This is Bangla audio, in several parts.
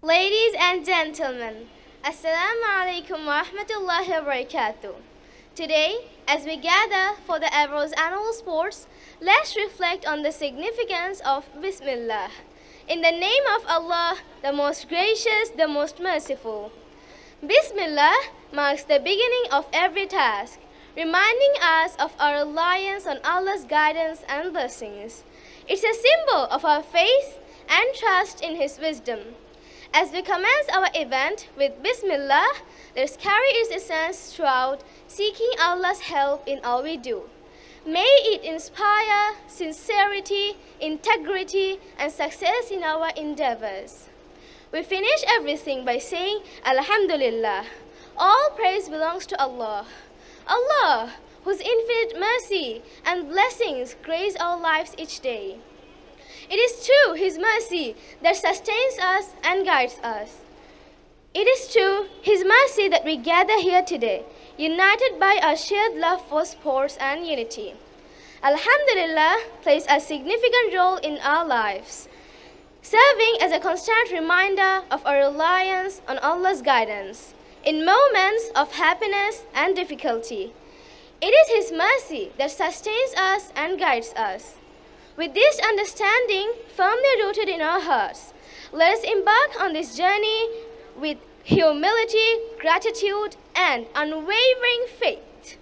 Ladies and gentlemen, Assalamu alaikum wa rahmatullahi wa barakatuh. Today, as we gather for the Avros annual sports, let's reflect on the significance of Bismillah. In the name of Allah, the most gracious, the most merciful. Bismillah marks the beginning of every task, reminding us of our reliance on Allah's guidance and blessings. It's a symbol of our faith and trust in His wisdom. As we commence our event with Bismillah, let's carry its essence throughout, seeking Allah's help in all we do. May it inspire sincerity, integrity, and success in our endeavors. We finish everything by saying, Alhamdulillah. All praise belongs to Allah. Allah, whose infinite mercy and blessings grace our lives each day. It is through His mercy that sustains us and guides us. It is through His mercy that we gather here today, united by our shared love for sports and unity. Alhamdulillah plays a significant role in our lives, serving as a constant reminder of our reliance on Allah's guidance in moments of happiness and difficulty. It is His mercy that sustains us and guides us. With this understanding firmly rooted in our hearts, let us embark on this journey with humility, gratitude, and unwavering faith.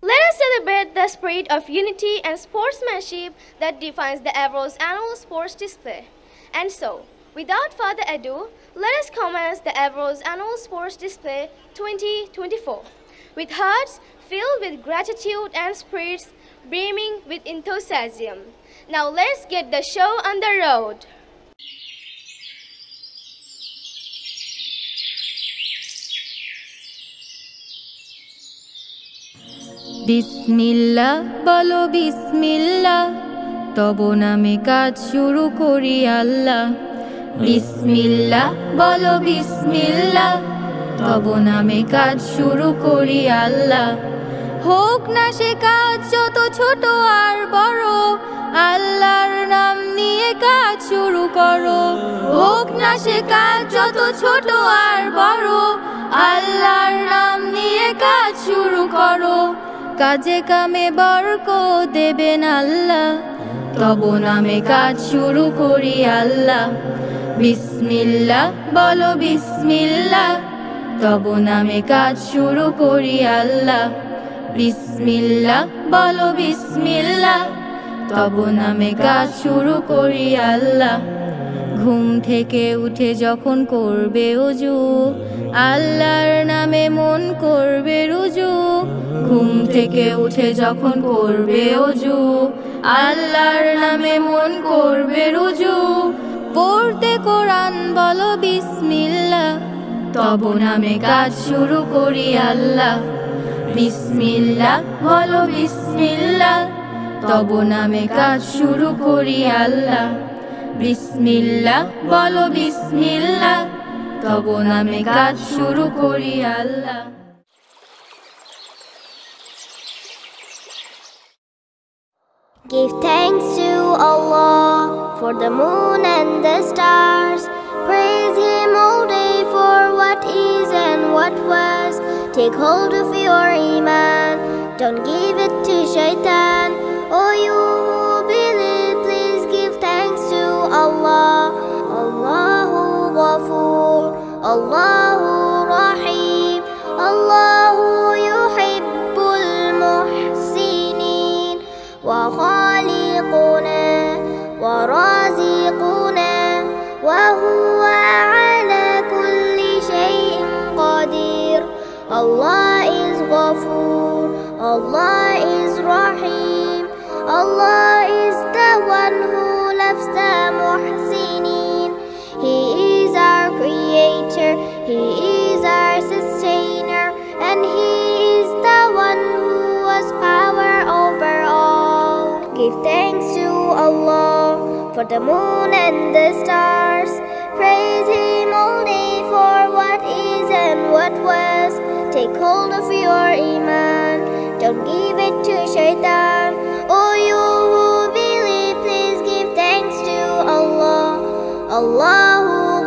Let us celebrate the spirit of unity and sportsmanship that defines the Avros annual sports display. And so, without further ado, let us commence the Avros annual sports display 2024 with hearts filled with gratitude and spirits brimming with enthusiasm. Now let's get the show on the road. বিসমিল্লাহ বলো বিসমিল্লাহ তব নামে কাজ শুরু করি আল্লাহ বিসমিল্লাহ বলো বিসমিল্লাহ তব নামে কাজ শুরু করি আল্লাহ হোক না সে কাজ যত ছোট আর বড় আল্লাহর নাম নিয়ে কাজ শুরু করো হোক না সে কাজ যত ছোট আর বড় আল্লাহর নাম নিয়ে কাজ শুরু করো কাজে কামে বরকত দেবেন আল্লাহ তব নামে কাজ শুরু করি আল্লাহ বিসমিল্লাহ বলো বিসমিল্লাহ তব নামে কাজ শুরু করি আল্লাহ বিসমিল্লাহ বলো বিসমিল্লাহ তব নামে কাজ শুরু করি আল্লাহ ঘুম থেকে উঠে যখন করবে ওযু আল্লাহর নামে মন করবে রুজু ঘুম থেকে উঠে যখন করবে ওযু আল্লাহর নামে মন করবে রুজু পড়তে কোরআন বলো বিসমিল্লাহ তব নামে কাজ শুরু করি আল্লাহ বিসমিল্লাহ বলো বিসমিল্লাহ তব নামে কাজ শুরু করি আল্লাহ বিসমিল্লাহ বলো বিসমিল্লাহ তব নামে কাজ শুরু করি আল্লাহ Give thanks to Allah for the moon and the stars. Praise Him all day for what is and what was. Take hold of your iman, don't give it to shaitan. Oh, you who believe, please give thanks to Allah. Allahu Ghafoor, Allahu Rahim, Allahu yuhibbul muhsinin. Wa khaliquna wa raziquna wa huwa ala kulli shay'in qadir. Allah is Ghafoor, Allah is Rahim, Allah is the one who loves the muhsinin. He is our creator, He is our sustainer, and He is the one who has power over all. Give thanks to Allah for the moon and the stars. Praise Him all day for what is and what was. Take hold of your iman, don't give it to shaitan. Oh, you who believe, please give thanks to الله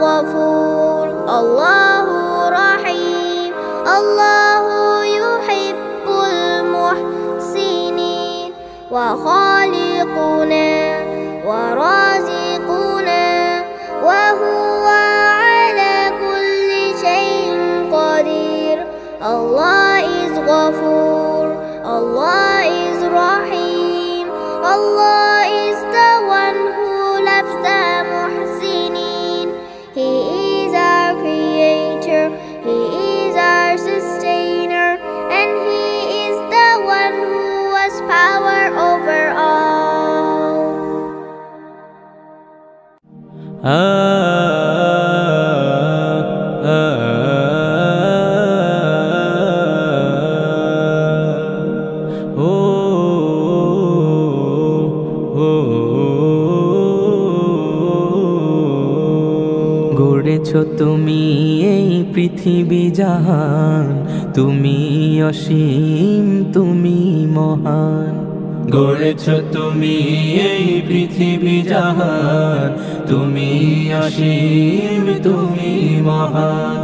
غفور الله رحيم الله يحب المحسنين وخالقنا ورازقنا وهو على كل شيء قدير Allah is غفور Allah is رحيم Allah is the one who loves the muhsinin. He is our creator, He is our sustainer, and He is the one who has power over all. গড়েছো তুমি এই পৃথিবী জাহান, তুমি অসীম তুমি মহান। গড়েছো তুমি এই পৃথিবী জাহান, তুমি অসীম তুমি মহান।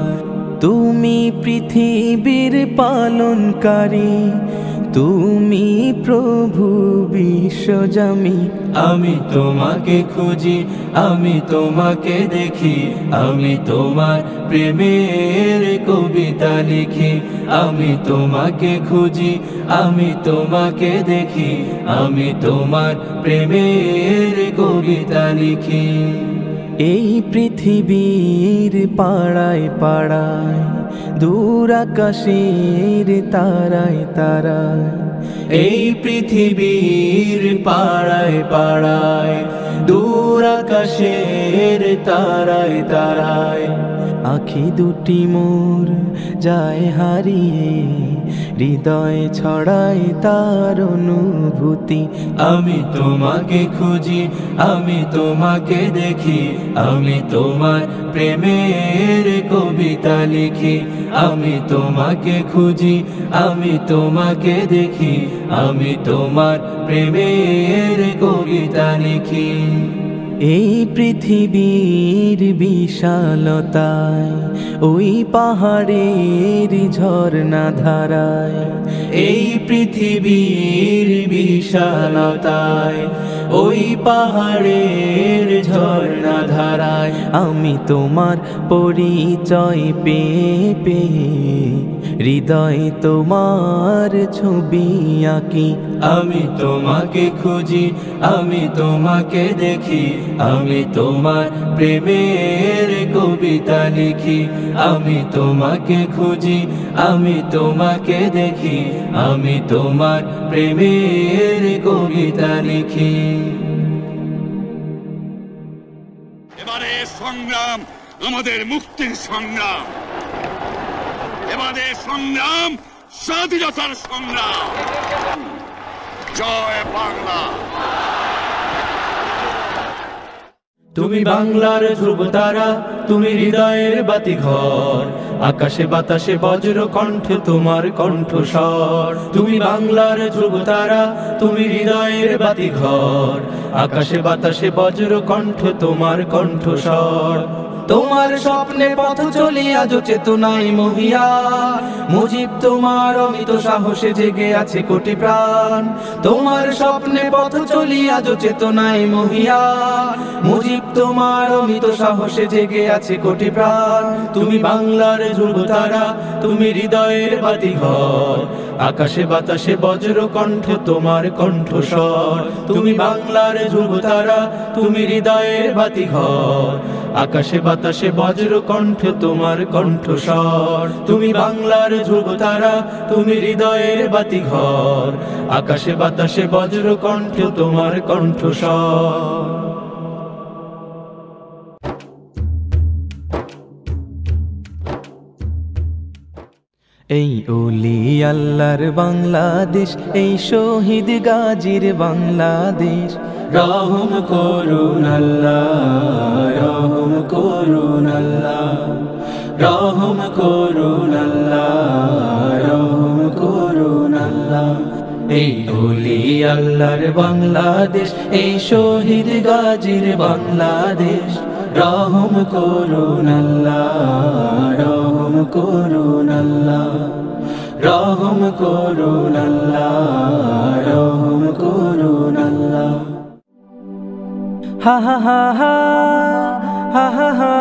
তুমি পৃথিবীর পালনকারী, তুমি প্রভু বিশ্বজামি। আমি তোমাকে খুঁজি, আমি তোমাকে দেখি, আমি তোমার প্রেমের কবিতা লিখি। আমি তোমাকে খুঁজি, আমি তোমাকে দেখি, আমি তোমার প্রেমের কবিতা লিখি। এই পৃথিবীর পাড়ায় পাড়ায়, দূর আকাশের তারায় তারায়, এই পৃথিবীর পাড়ায় পাড়ায়, দূর আকাশের তারায় তারায়, আখি দুটি মোর যায় হারিয়ে, হৃদয়ে ছড়ায় তার অনুভূতি। আমি তোমাকে খুঁজি, আমি তোমাকে দেখি, আমি তোমার প্রেমের কবিতা লিখি। আমি তোমাকে খুঁজি, আমি তোমাকে দেখি, আমি তোমার প্রেমের কবিতা লিখি। এই পৃথিবীর বিশালতায়, ওই পাহাড়ের ঝর্ণা ধারায়, এই পৃথিবীর বিশালতায়, ওই পাহাড়ের ঝর্ণা ধারায়, আমি তোমার পরিচয় পেয়ে পেয়ে হৃদয়ে তোমার ছবি আঁকি। আমি তোমাকে খুঁজি, আমি তোমাকে দেখি, আমি তোমার প্রেমের কবিতা লিখি। আমি তোমাকে খুঁজি, আমি তোমাকে দেখি, আমি তোমার প্রেমের কবিতা লিখি। এবারে সংগ্রাম আমাদের মুক্তির সংগ্রাম, এবারে সংগ্রাম স্বাধীনতার সংগ্রাম। জয় বাংলা। তুমি বাংলার ধ্রুবতারা, তুমি হৃদয়ের বাতিঘর, আকাশে বাতাসে বজ্র কণ্ঠ তোমার কণ্ঠস্বর। তুমি বাংলার ধ্রুবতারা, তুমি হৃদয়ের বাতিঘর, আকাশে বাতাসে বজ্র কণ্ঠ তোমার কণ্ঠস্বর। তোমার স্বপ্নে পথ চলি আজও চেতনায় মহিয়ান, মুজিব তোমার অমিত সাহসে জেগে আছে কোটি প্রাণ। তোমার স্বপ্নে পথ চলি আজও চেতনায় মহিয়ান, মুজিব তোমার অমিত সাহসে জেগে আছে কোটি প্রাণ। তুমি বাংলার ধ্রুবতারা, তুমি হৃদয়ের বাতিঘর, আকাশে বাতাসে বজ্র কণ্ঠ তোমার কণ্ঠস্বর। তুমি বাংলার ধ্রুবতারা, তুমি হৃদয়ের বাতিঘর, আকাশে বাতাসে বজ্র কণ্ঠ তোমার কণ্ঠস্বর। তুমি বাংলার ধ্রুবতারা, তুমি হৃদয়ের বাতিঘর, আকাশে বাতাসে বজ্র কণ্ঠ তোমার কণ্ঠস্বর। এই ওলি আল্লাহর বাংলাদেশ, এই শহীদ গাজীর বাংলাদেশ। রহম করুন আল্লাহ, রহম করুন আল্লাহ, রহম করুন আল্লাহ, রহম করুন আল্লাহ। এই ওলি আল্লাহর বাংলাদেশ, এই শহীদ গাজীর বাংলাদেশ। রহম করুন আল্লাহ, রহম করুন আল্লাহ, রহম করুন আল্লাহ, রহম করুন আল্লাহ। হা হা হা হা হা হা হা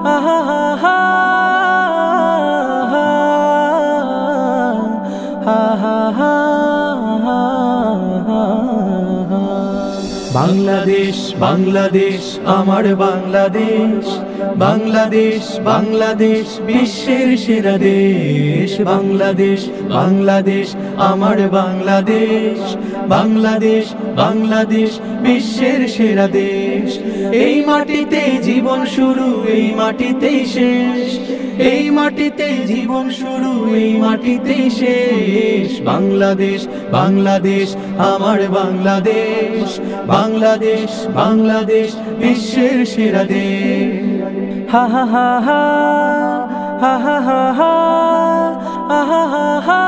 হা হা হা হা বাংলাদেশ বাংলাদেশ আমার বাংলাদেশ, বাংলাদেশ বাংলাদেশ বিশ্বের সেরা দেশ। বাংলাদেশ বাংলাদেশ আমার বাংলাদেশ, বাংলাদেশ বাংলাদেশ বিশ্বের সেরা দেশ। এই মাটিতে জীবন শুরু, এই মাটিতেই শেষ, এই মাটিতে জীবন শুরু, এই মাটিতেই শেষ। বাংলাদেশ বাংলাদেশ আমার বাংলাদেশ, বাংলাদেশ বাংলাদেশ বিশ্বের সেরা দেশ। হা হা হা হা হা হা হা হা হা হা হা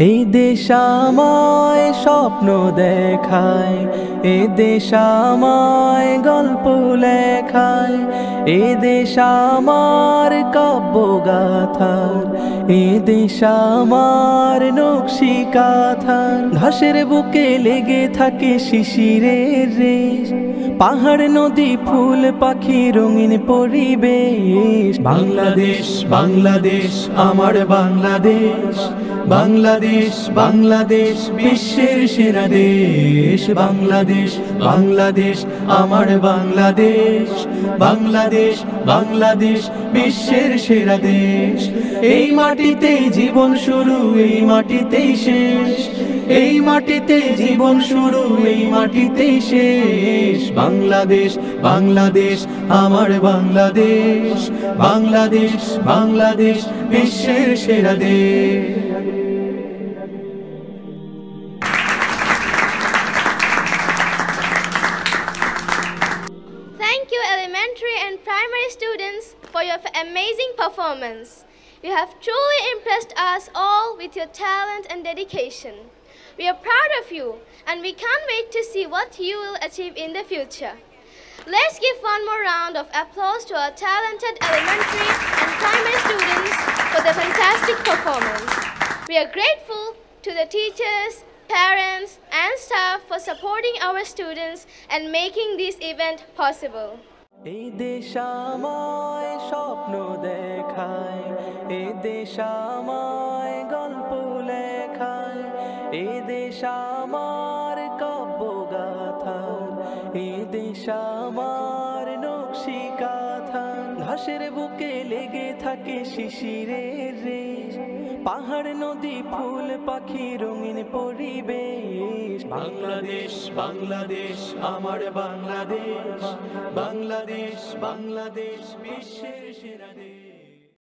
এই দেশ আমায় স্বপ্ন দেখায়, এ দেশ আমায় গল্প লেখায়, এ দেশ আমার কাব্য গাথার, এ দেশ আমার নকশি কাঁথার। ঘাসের বুকে লেগে থাকে শিশিরের রেশ, পাহাড় নদী ফুল পাখি রঙিন পরিবেশ। বাংলাদেশ বাংলাদেশ আমার বাংলাদেশ, বাংলাদেশ বাংলাদেশ বিশ্বের সেরা দেশ। বাংলাদেশ বাংলাদেশ আমার বাংলাদেশ, বাংলাদেশ বাংলাদেশ বিশ্বের সেরা দেশ। এই মাটিতেই জীবন শুরু, এই মাটিতেই শেষ, এই মাটিতে জীবন শুরু, এই মাটিতেই শেষ। বাংলাদেশ বাংলাদেশ আমার বাংলাদেশ, বাংলাদেশ বাংলাদেশ বিশ্বের সেরা দেশ। Thank you, elementary and primary students, for your amazing performance. You have truly impressed us all with your talent and dedication. We are proud of you, and we can't wait to see what you will achieve in the future. Let's give one more round of applause to our talented elementary and primary students for their fantastic performance. We are grateful to the teachers, parents, and staff for supporting our students and making this event possible. এই দেশ আমায় স্বপ্ন দেখায়, এই দেশ আমায় গল্প লেখায়, এই দেশ আমার কাব্য গাথার, এই দেশ আমার নকশি কাঁথার। ঘাসের বুকে লেগে থাকে শিশিরের রেশ, পাহাড় নদী ফুল পাখি রঙিন পরিবেশ। বাংলাদেশ বাংলাদেশ আমার বাংলাদেশ, বাংলাদেশ বাংলাদেশ বিশ্বের সেরা দেশ।